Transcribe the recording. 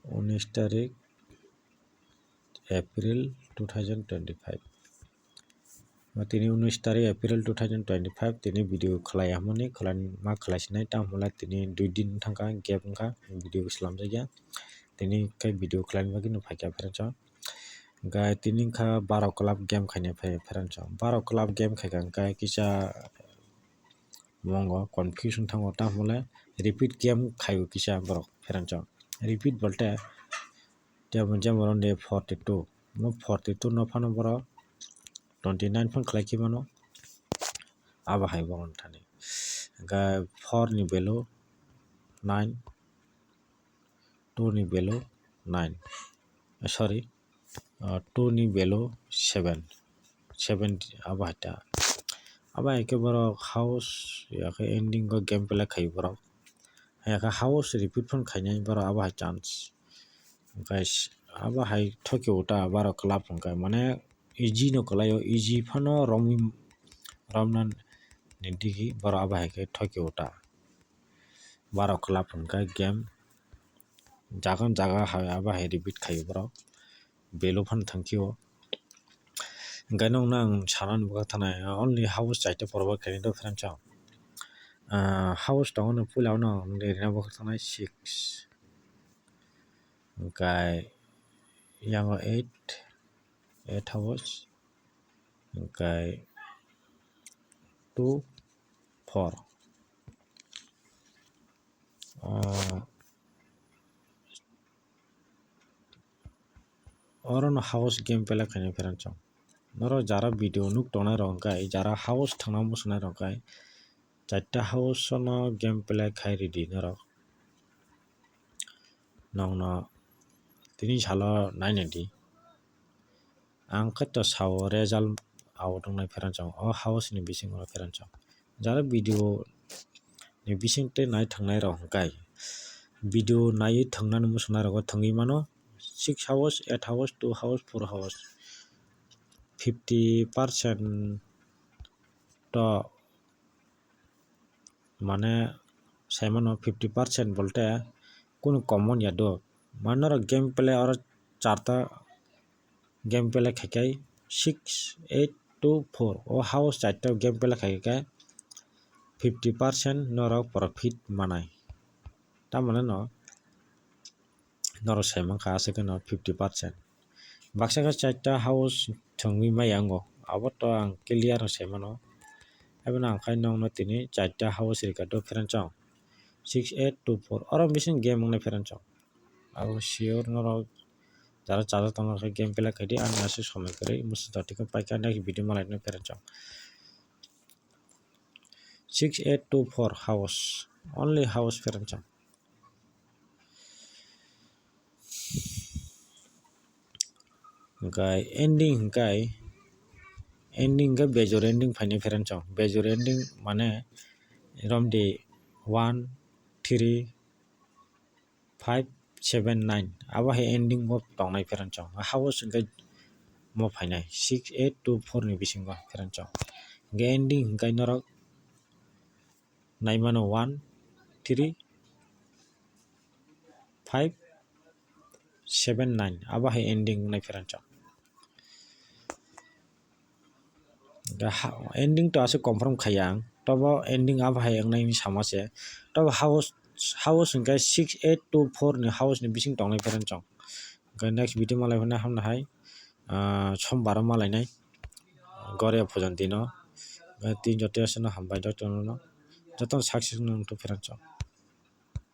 19 तारिख एप्रिल 2025 তিনি 19 तारिख एप्रिल 2025 তিনি ভিডিও খালাইয়ামনি मा खालायसिनाय तामला তিনি 2 दिन थांका गेप का भिडिओ खालामजाया তিনি कई भिडिओ खालायनो बागै नुफायका फेरनचा गाय তিনি खा 12 क्लाब गेम खायने फेरनचा 12 क्लाब गेम खायका गाय किसा मंगो कन्फ्यूजन थांगो तामला रिपीट गेम खायो किसा बरक फेरनचा रिपीट बोलते त्या मोनसे बरन 42 नो 42 नो फानो बरक 29 फन खालायखि मानो आबा हाय बरन थाने गाय 4 नि बेलो 9 2 नि बेलो 9 सॉरी 2 नि बेलो 7 आबा हायता आबा एके बरक हाउस याके एंडिंग को गेम प्ले खायो बरक याका हाउस रिपीट फन खायने बरक आबा हाय चांस गाइस आबा हाय ठोके उता 12 क्लाब फनका माने इजी नो कलायो इजी फनो रमनान निदिगी बरक आबा हाय के ठोके उता 12 क्लाब फनका गेम जागन जागा हाय आबा हाय रिपीट खायो बरक बेलो फन थांखियो गायनो नां सानान बगा थानाय ओनली हाउस चाइते परबा खायने दो फ्रेंचा हाउस दंनो पुलावनो देरना बगा थानाय 6 गाय यांगो 8 हाउस गाय 2 4 और हाउस गेम प्ले खायने फेरनचा नरो जारा वीडियो नुक टोना रंगाय जारा हाउस थांना मुसना रंगाय चाइटा हाउस न गेम प्ले खाय रेडी नरो नंगना तिनी साला नायनेदि आं खत्ता साव रिजल्ट आउट दंनाय फेरनचा अ हाउस नि बिसिं फेरनचा जारा वीडियो नि बिसिं ते नाय थांनाय रंगाय वीडियो नाय थांनान मुसना रंगा थांगि मानो 6 हाउस 8 हाउस 2 हाउस 4 हाउस 50% तो माने साइमनो 50% बोलते कुन कॉमन या दो मानर गेम प्ले और चारता गेम प्ले खायकाय 6 8 2 4 ओ हाउस चारता गेम प्ले खायकाय 50% नरो प्रॉफिट मानाय ता माने नरो साइमन खा आसे न 50% बाक्सा का चारता हाउस थंगि मायांगो आबतो आं क्लियर साइमनो एबन आं खाय नंगनो तिनी चारता हाउस रिकादो फेरनचा 6 8 2 4 और मिसिं गेम ने फेरनचा आउ श्योर नरो जारा चाजा तंगा गेम प्ले खायदि आं आसे समय करे मुसदाटिक पाइका नेक्स्ट वीडियो मालायनो फेरनचा 6 8 2 4 हाउस ओनली हाउस फेरनचा गाय एंडिंग का बेजोर एंडिंग फाइने फेरनचा बेजोर एंडिंग माने रमदे 1 3 5 7 9 आबा है एंडिंग मो तंगनाय फेरनचा हाउस गे मो फाइनाय 6 8 2 4 नि बिसिं फेरनचा गे एंडिंग गाय नरो नायमानो 1 3 5 7 9 आबा है एंडिंग नाय फेरनचा एंडिंग तो आसे कंफर्म खाया तब एंडिंग आबा है अंगनायनि सामासे तब हाउस गे 6 8 2 4 नि हाउस नि बिसिं तंगनाय फेरनचा गे नेक्स्ट वीडियो मालाय होना हमना हाय सोमबार मालायनाय गरे फजन दिनो तीन जते आसे न हमबाय दतन जतन सक्सेस न तो फेरनचा